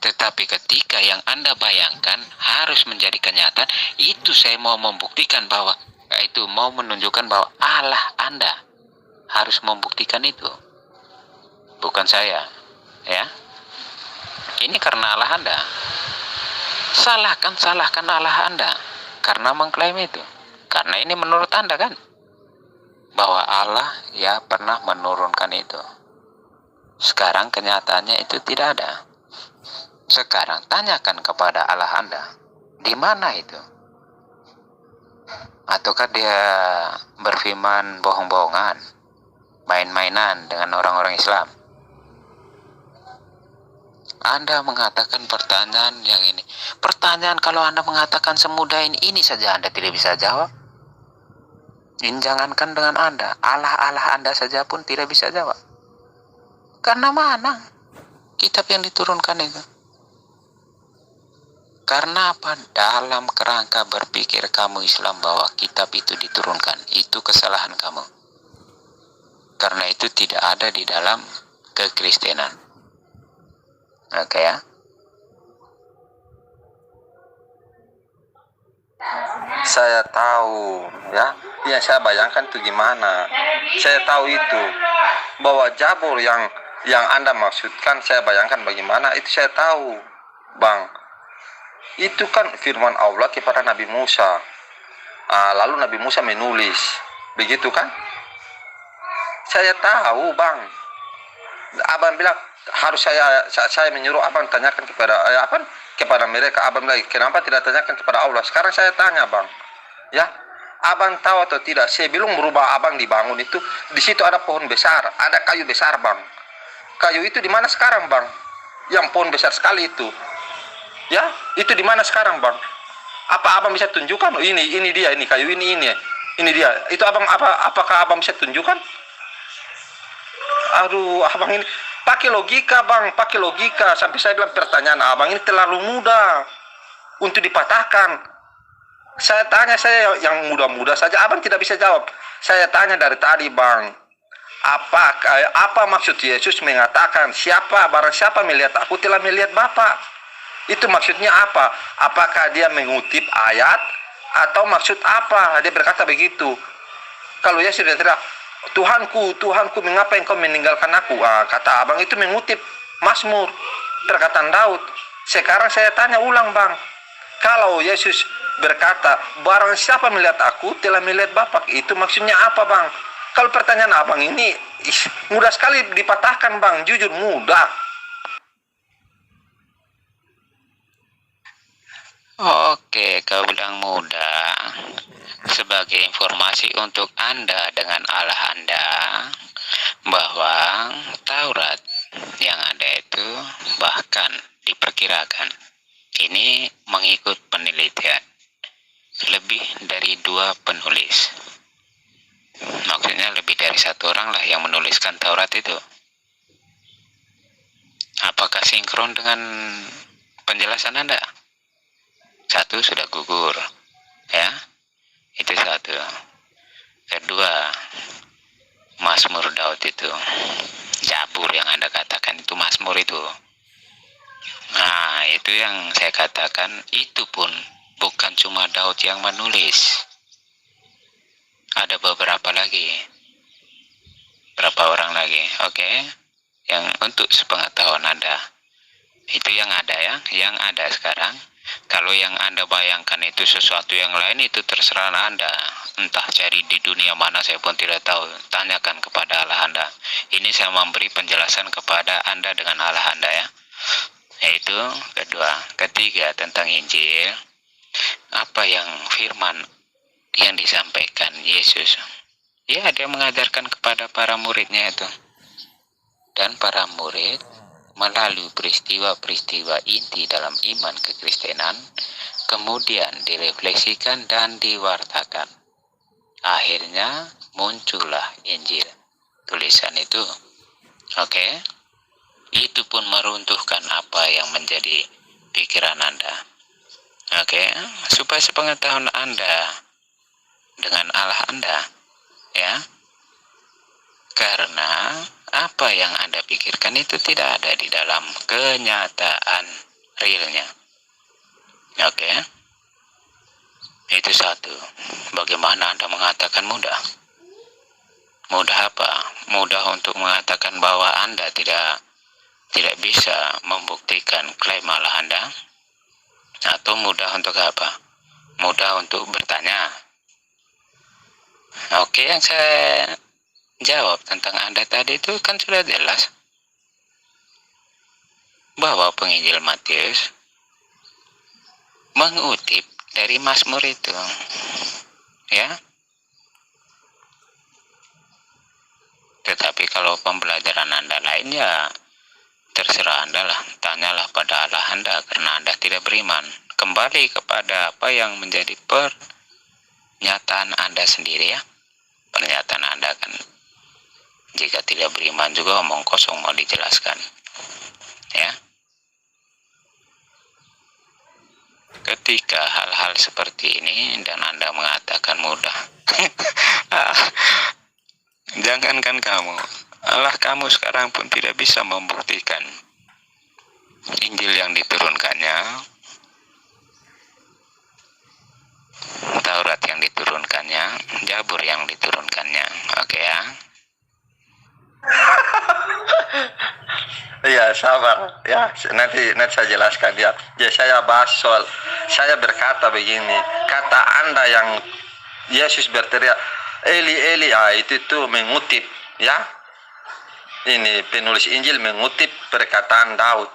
Tetapi ketika yang Anda bayangkan harus menjadi kenyataan, itu saya mau membuktikan bahwa itu mau menunjukkan bahwa Allah Anda harus membuktikan itu. Bukan saya, ya. Ini karena Allah Anda. Salahkan Allah Anda karena mengklaim itu. Karena ini menurut Anda kan, bahwa Allah ya pernah menurunkan itu. Sekarang kenyataannya itu tidak ada. Sekarang tanyakan kepada Allah Anda, di mana itu? Ataukah dia berfirman bohong-bohongan, main-mainan dengan orang-orang Islam? Anda mengatakan pertanyaan yang ini. Pertanyaan kalau Anda mengatakan semudah ini saja Anda tidak bisa jawab. Ini jangankan dengan Anda, Allah Anda saja pun tidak bisa jawab. Karena mana kitab yang diturunkan itu? Karena apa? Dalam kerangka berpikir kamu Islam bahwa kitab itu diturunkan, itu kesalahan kamu. Karena itu tidak ada di dalam kekristenan. Oke ya. Saya tahu ya. Yang saya bayangkan itu gimana. Saya tahu itu bahwa Jabur yang Anda maksudkan, saya bayangkan bagaimana itu saya tahu, Bang. Itu kan firman Allah kepada Nabi Musa. Lalu Nabi Musa menulis. Begitu kan? Saya tahu, Bang. Abang bilang harus saya menyuruh Abang tanyakan kepada mereka. Abang lagi, kenapa tidak tanyakan kepada Allah? Sekarang saya tanya, Bang. Ya, Abang tahu atau tidak? Sebelum berubah Abang dibangun itu, di situ ada pohon besar, ada kayu besar, Bang. Kayu itu di mana sekarang, Bang? Yang pohon besar sekali itu. Ya, itu di mana sekarang, Bang? Apa Abang bisa tunjukkan? Oh, ini dia, ini kayu ini dia. Itu apakah Abang bisa tunjukkan? Aduh, Abang ini pakai logika, Bang, pakai logika. Sampai saya bilang pertanyaan Abang ini terlalu mudah untuk dipatahkan. Saya tanya, saya yang mudah-mudah saja, Abang tidak bisa jawab. Saya tanya dari tadi, Bang. Apa maksud Yesus mengatakan barang siapa melihat aku telah melihat Bapa? Itu maksudnya apa? Apakah dia mengutip ayat atau maksud apa dia berkata begitu? Kalau Yesus tidak, Tuhanku, mengapa engkau meninggalkan aku? Kata Abang itu mengutip Mazmur, perkataan Daud. Sekarang saya tanya ulang, Bang. Kalau Yesus berkata, barang siapa melihat aku telah melihat Bapa, itu maksudnya apa, Bang? Kalau pertanyaan Abang ini mudah sekali dipatahkan, Bang. Jujur mudah. Oke, kau bilang mudah. Sebagai informasi untuk Anda dengan Allah Anda, bahwa Taurat yang ada itu bahkan diperkirakan, ini mengikut penelitian, lebih dari 2 penulis. Maksudnya lebih dari 1 orang lah yang menuliskan Taurat itu. Apakah sinkron dengan penjelasan Anda? 1 sudah gugur, ya, itu 1. Kedua, Mazmur Daud itu, Jabur yang Anda katakan itu Mazmur itu. Nah, itu yang saya katakan, itu pun bukan cuma Daud yang menulis. Ada beberapa lagi, berapa orang lagi, oke? Yang untuk sepengetahuan Anda, itu yang ada ya, yang ada sekarang. Kalau yang Anda bayangkan itu sesuatu yang lain, itu terserah Anda. Entah cari di dunia mana, saya pun tidak tahu. Tanyakan kepada Allah Anda. Ini saya memberi penjelasan kepada Anda dengan Allah Anda ya. Yaitu kedua. Ketiga, tentang Injil. Apa yang firman yang disampaikan Yesus? Ya, dia mengajarkan kepada para muridnya itu. Dan para murid melalui peristiwa-peristiwa inti dalam iman kekristenan, kemudian direfleksikan dan diwartakan. Akhirnya muncullah Injil, tulisan itu. Oke? Itu pun meruntuhkan apa yang menjadi pikiran Anda. Oke? Supaya sepengetahuan Anda dengan Allah Anda, ya. Karena apa yang Anda pikirkan itu tidak ada di dalam kenyataan realnya. Oke? Itu 1. Bagaimana Anda mengatakan mudah? Mudah apa? Mudah untuk mengatakan bahwa Anda tidak bisa membuktikan klaim Allah Anda? Atau mudah untuk apa? Mudah untuk bertanya. Oke, yang saya jawab tentang Anda tadi itu kan sudah jelas bahwa penginjil Matius mengutip dari Mazmur itu. ya. Tetapi kalau pembelajaran Anda lain, ya terserah Anda lah. Tanyalah pada Allah Anda karena Anda tidak beriman. Kembali kepada apa yang menjadi pernyataan Anda sendiri, ya. Pernyataan Anda kan, jika tidak beriman juga omong kosong mau dijelaskan, ya. Ketika hal-hal seperti ini dan Anda mengatakan mudah, jangankan kamu, Allah kamu sekarang pun tidak bisa membuktikan Injil yang diturunkannya, Taurat yang diturunkannya, Zabur yang diturunkannya. Oke ya. Iya, sabar ya, nanti saya jelaskan ya. Jadi saya bahas soal, saya berkata begini, kata Anda yang Yesus berteriak Eli Eli, itu tuh mengutip ya, ini penulis Injil mengutip perkataan Daud.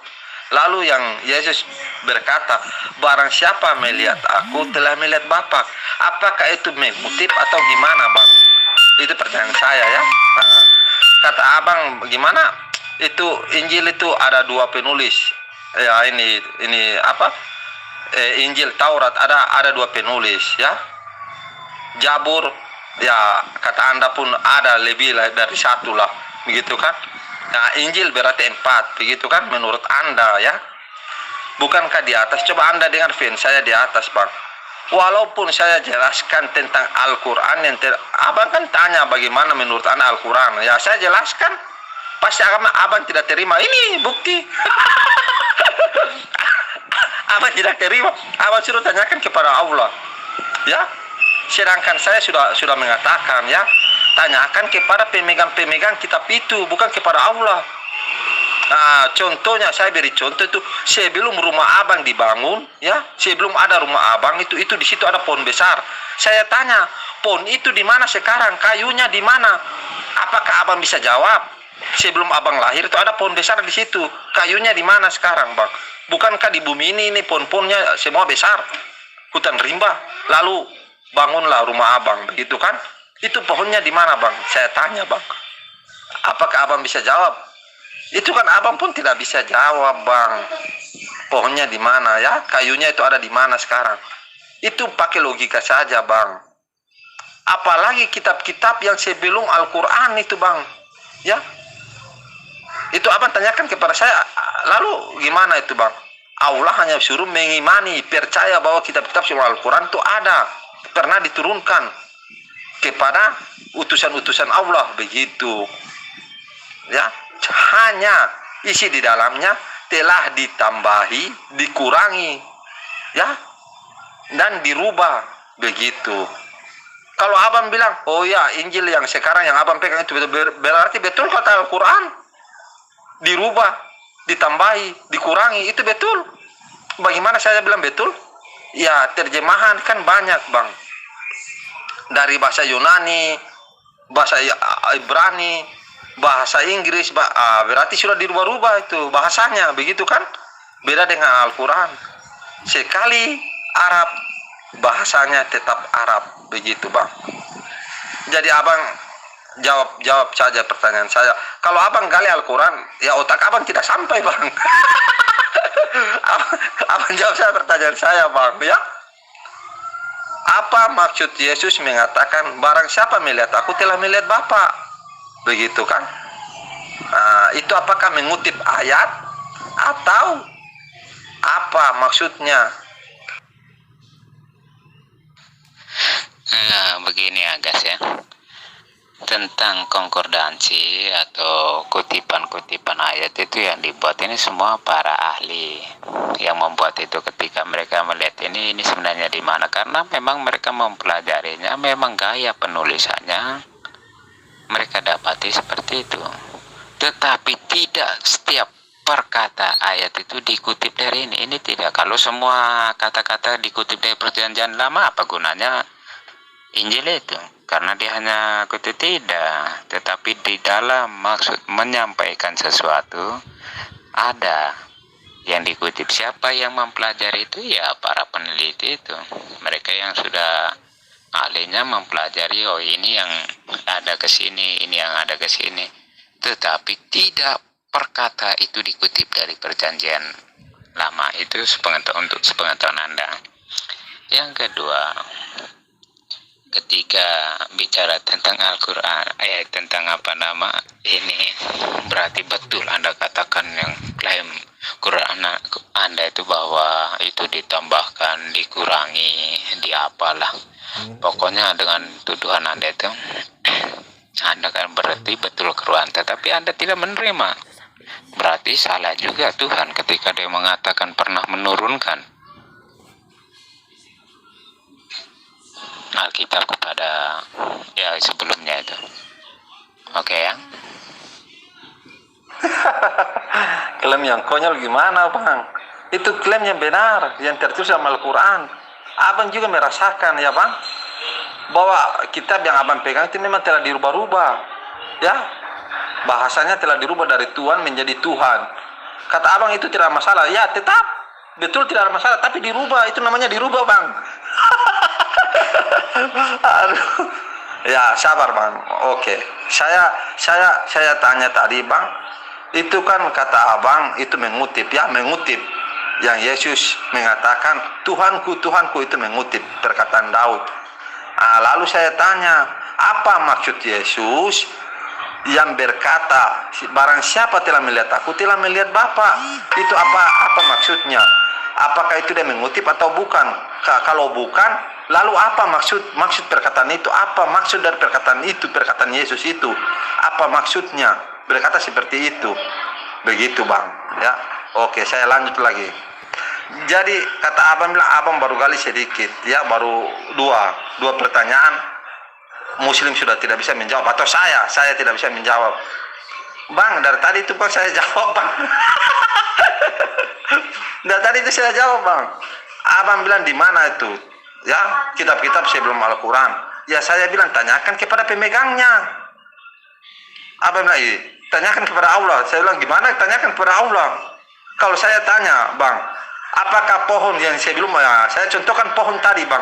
Lalu yang Yesus berkata, barang siapa melihat aku telah melihat Bapa. Apakah itu mengutip atau gimana, Bang? Itu pertanyaan saya ya. Nah, kata Abang gimana? Itu Injil itu ada dua penulis. Ya ini apa? Injil Taurat ada dua penulis ya. Zabur ya kata Anda pun ada lebih dari satu lah, begitu kan? Nah, Injil berarti 4, begitu kan menurut Anda ya? Bukankah di atas? Coba Anda dengar saya di atas, Bang. Walaupun saya jelaskan tentang Al-Quran, Abang kan tanya bagaimana menurut Anda Al-Quran. Ya saya jelaskan, pasti Abang tidak terima. Ini bukti. Abang tidak terima. Abang suruh tanyakan kepada Allah. Ya, sedangkan saya sudah mengatakan ya, tanyakan kepada pemegang-pemegang kitab itu, bukan kepada Allah. Nah, contohnya saya beri contoh itu, sebelum rumah Abang dibangun, ya, sebelum ada rumah Abang itu di situ ada pohon besar. Saya tanya, pohon itu di mana sekarang? Kayunya di mana? Apakah Abang bisa jawab? Sebelum Abang lahir itu ada pohon besar di situ. Kayunya di mana sekarang, Bang? Bukankah di bumi ini pohon-pohonnya semua besar? Hutan rimba. Lalu bangunlah rumah Abang, begitu kan? Itu pohonnya di mana, Bang? Saya tanya, Bang. Apakah Abang bisa jawab? Itu kan Abang pun tidak bisa jawab, Bang. Pohonnya di mana ya? Kayunya itu ada di mana sekarang? Itu pakai logika saja, Bang. Apalagi kitab-kitab yang sebelum Al-Quran itu, Bang. Ya. Itu Abang tanyakan kepada saya. Lalu gimana itu, Bang? Allah hanya suruh mengimani, percaya bahwa kitab-kitab sebelum Al-Quran itu ada, pernah diturunkan kepada utusan-utusan Allah, begitu. Ya. Hanya isi di dalamnya telah ditambahi, dikurangi, ya, dan dirubah, begitu. Kalau Abang bilang, oh ya Injil yang sekarang yang Abang pegang itu berarti betul kata Al-Quran, dirubah, ditambahi, dikurangi, itu betul. Bagaimana saya bilang betul? Ya terjemahan kan banyak, Bang, dari bahasa Yunani, bahasa Ibrani, bahasa Inggris, berarti sudah dirubah-rubah itu bahasanya, begitu kan? Beda dengan Al-Quran. Sekali Arab, bahasanya tetap Arab, begitu, Bang. Jadi Abang jawab saja pertanyaan saya. Kalau Abang gali Al-Quran, ya otak Abang tidak sampai, Bang. Abang jawab saya pertanyaan saya, Bang, ya. Apa maksud Yesus mengatakan barang siapa melihat aku telah melihat Bapa? Begitu kan? Nah, itu apakah mengutip ayat atau apa maksudnya? Nah, begini Agas ya. Tentang konkordansi atau kutipan-kutipan ayat itu yang dibuat ini semua para ahli yang membuat itu. Ketika mereka melihat ini sebenarnya di mana, karena memang mereka mempelajarinya, memang gaya penulisannya mereka dapati seperti itu. Tetapi tidak setiap perkata ayat itu dikutip dari ini. Ini tidak. Kalau semua kata-kata dikutip dari Perjanjian Lama, apa gunanya Injil itu? Karena dia hanya kutip, tidak. Tetapi di dalam maksud menyampaikan sesuatu ada yang dikutip. Siapa yang mempelajari itu? Ya para peneliti itu. Mereka yang sudah ahlinya mempelajari, oh ini yang ada ke sini, ini yang ada ke sini. Tetapi tidak perkata itu dikutip dari perjanjian lama. Itu untuk sepengetahuan Anda. Yang kedua, ketika bicara tentang Al-Quran, tentang ini, berarti betul Anda katakan yang klaim Quran Anda itu bahwa itu ditambahkan, dikurangi, diapalah. Pokoknya dengan tuduhan Anda itu, Anda kan berarti betul Quran, tetapi Anda tidak menerima. Berarti salah juga Tuhan ketika Dia mengatakan pernah menurunkan Alkitab kepada sebelumnya itu. Oke ya. Klaim yang konyol gimana Bang? Itu klaim yang benar, yang tertulis dalam Al-Quran. Abang juga merasakan ya Bang, bahwa kitab yang abang pegang itu memang telah dirubah-rubah, ya, bahasanya telah dirubah dari Tuhan menjadi Tuhan. Kata abang itu tidak masalah, ya tetap betul tidak ada masalah, tapi dirubah, itu namanya dirubah Bang. Aduh, ya sabar Bang. Oke, saya tanya tadi Bang, itu kan kata abang itu mengutip yang Yesus mengatakan Tuhanku, Tuhanku, itu mengutip perkataan Daud. Lalu saya tanya, apa maksud Yesus yang berkata barang siapa telah melihat aku telah melihat Bapa? Itu apa maksudnya? Apakah itu dia mengutip atau bukan? Kalau bukan, lalu apa maksud perkataan itu? Apa maksud dari perkataan itu, perkataan Yesus itu? Apa maksudnya berkata seperti itu? Begitu Bang, ya. Oke, saya lanjut lagi. Jadi kata abang bilang abang baru gali sedikit, ya, baru dua pertanyaan. Muslim sudah tidak bisa menjawab, atau saya tidak bisa menjawab. Bang, dari tadi itu Bang saya jawab Bang. Dari tadi itu saya jawab Bang. Abang bilang di mana itu? Ya, kitab-kitab sebelum Al-Quran. Ya saya bilang tanyakan kepada pemegangnya. Abang bilang, tanyakan kepada Allah. Saya bilang gimana? Tanyakan kepada Allah. Kalau saya tanya, Bang, apakah pohon yang sebelumnya, saya contohkan pohon tadi Bang,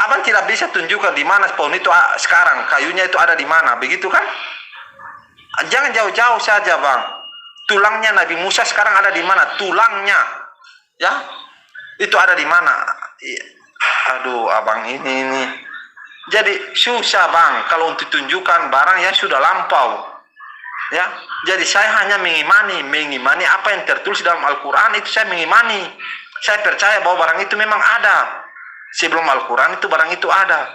abang tidak bisa tunjukkan di mana pohon itu sekarang, kayunya itu ada di mana, begitu kan? Jangan jauh-jauh saja Bang. Tulangnya Nabi Musa sekarang ada di mana? Tulangnya, ya, itu ada di mana? Aduh, abang ini. Jadi susah Bang kalau untuk tunjukkan barang yang sudah lampau. Ya, jadi saya hanya mengimani apa yang tertulis dalam Al-Quran, itu saya mengimani. Saya percaya bahwa barang itu memang ada. Sebelum Al-Quran itu barang itu ada.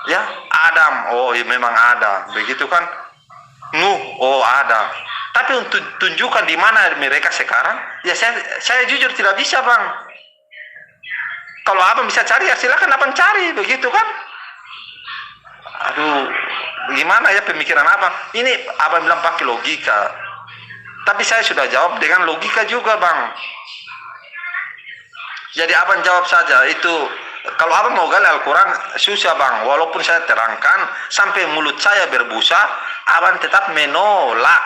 Ya, Adam, oh ya memang ada. Begitu kan? Nuh, oh ada. Tapi untuk tunjukkan di mana mereka sekarang, ya saya jujur tidak bisa Bang. Kalau abang bisa cari, ya silakan abang cari, begitu kan? Aduh, gimana ya pemikiran abang? Ini abang bilang pakai logika, tapi saya sudah jawab dengan logika juga Bang. Jadi abang jawab saja itu. Kalau abang mau gali Al-Quran susah Bang, walaupun saya terangkan sampai mulut saya berbusa, abang tetap menolak.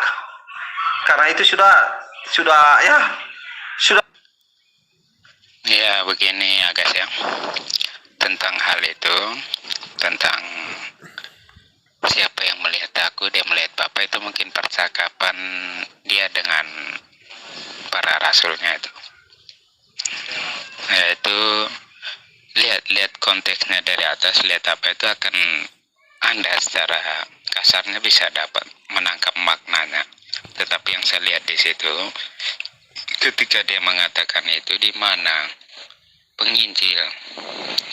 Karena itu sudah ya. Ya begini Agas ya, tentang hal itu, tentang siapa yang melihat aku, dia melihat Bapa, itu mungkin percakapan dia dengan para rasulnya itu. Yaitu lihat konteksnya dari atas, lihat apa itu akan Anda secara kasarnya bisa dapat menangkap maknanya. Tetapi yang saya lihat di situ, ketika dia mengatakan itu di mana penginjil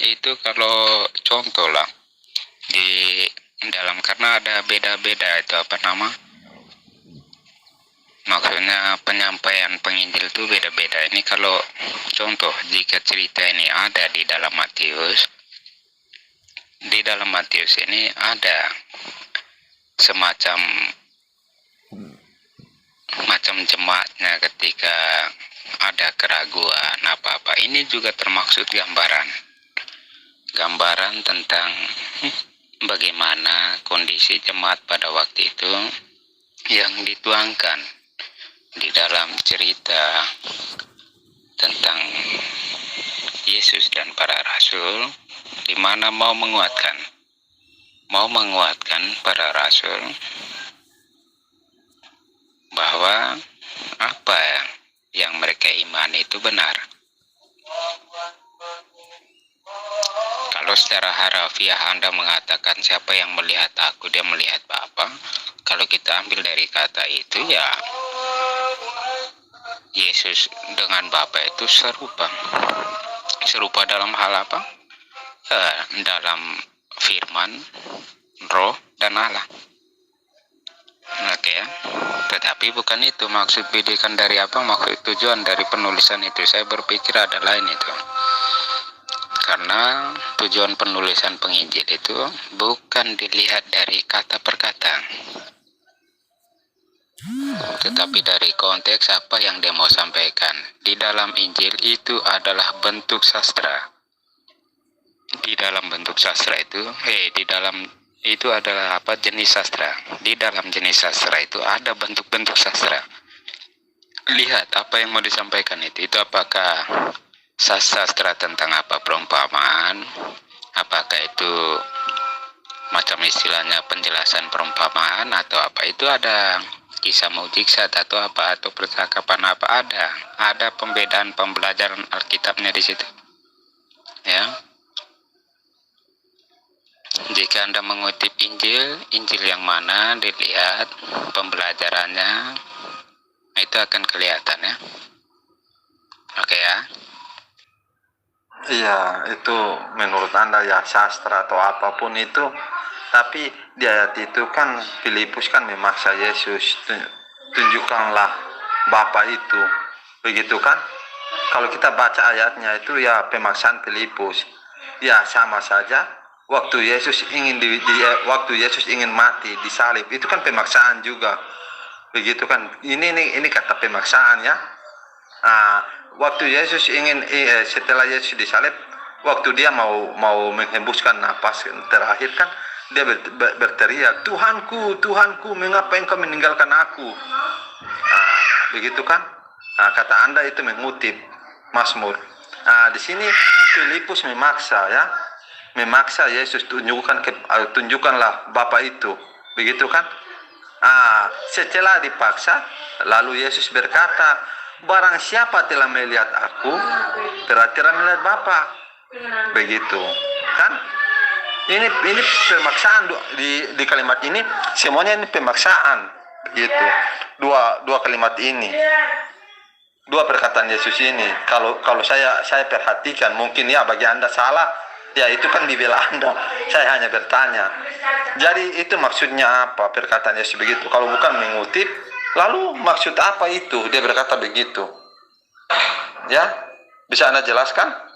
itu, kalau contoh lah di dalam, karena ada beda-beda itu maksudnya penyampaian penginjil itu beda-beda. Ini kalau contoh, jika cerita ini ada di dalam Matius ini ada semacam jemaatnya ketika ada keraguan apa-apa, ini juga termaksud gambaran tentang bagaimana kondisi jemaat pada waktu itu yang dituangkan di dalam cerita tentang Yesus dan para rasul. di mana mau menguatkan para rasul bahwa apa yang mereka imani itu benar. Kalau secara harafiah Anda mengatakan siapa yang melihat aku, dia melihat Bapa. Kalau kita ambil dari kata itu, ya Yesus dengan Bapa itu serupa. Serupa dalam hal apa? Dalam firman, roh, dan Allah. Oke ya. Tetapi bukan itu maksud bidikan dari apa, maksud tujuan dari penulisan itu. Saya berpikir ada lain itu. Karena tujuan penulisan penginjil itu bukan dilihat dari kata per kata, tetapi dari konteks apa yang dia mau sampaikan. Di dalam Injil itu adalah bentuk sastra. Di dalam bentuk sastra itu, di dalam itu adalah apa, jenis sastra. Di dalam jenis sastra itu ada bentuk-bentuk sastra. Lihat apa yang mau disampaikan itu apakah sastra tentang apa, perumpamaan, apakah itu macam istilahnya penjelasan perumpamaan atau apa, itu ada kisah mukjizat atau apa, atau percakapan apa, ada pembedaan pembelajaran Alkitabnya di situ ya. Jika Anda mengutip Injil yang mana dilihat pembelajarannya, itu akan kelihatan ya. Oke ya. Iya, itu menurut Anda ya sastra atau apapun itu. Tapi di ayat itu kan Filipus kan memaksa Yesus, tunjukkanlah Bapa itu. Begitu kan? Kalau kita baca ayatnya itu ya pemaksaan Filipus. Ya sama saja. Waktu Yesus ingin mati disalib, itu kan pemaksaan juga. Begitu kan? Ini kata pemaksaan ya. Waktu Yesus setelah Yesus disalib, waktu dia mau menghembuskan napas terakhir kan, dia berteriak, Tuhanku, Tuhanku, mengapa engkau meninggalkan aku? Begitu kan? Kata Anda itu mengutip Mazmur. Di sini Filipus memaksa Yesus, tunjukkanlah Bapa itu. Begitu kan? Setelah dipaksa, lalu Yesus berkata, barang siapa telah melihat aku, berarti telah melihat Bapa. Begitu kan? Ini pemaksaan di kalimat ini, semuanya ini pemaksaan. Begitu. Dua kalimat ini. Dua perkataan Yesus ini. Kalau saya perhatikan, mungkin ya bagi Anda salah, ya itu kan dibela Anda. Saya hanya bertanya. Jadi itu maksudnya apa perkataan Yesus begitu? Kalau bukan mengutip, lalu maksud apa itu? Dia berkata begitu. Ya, bisa Anda jelaskan?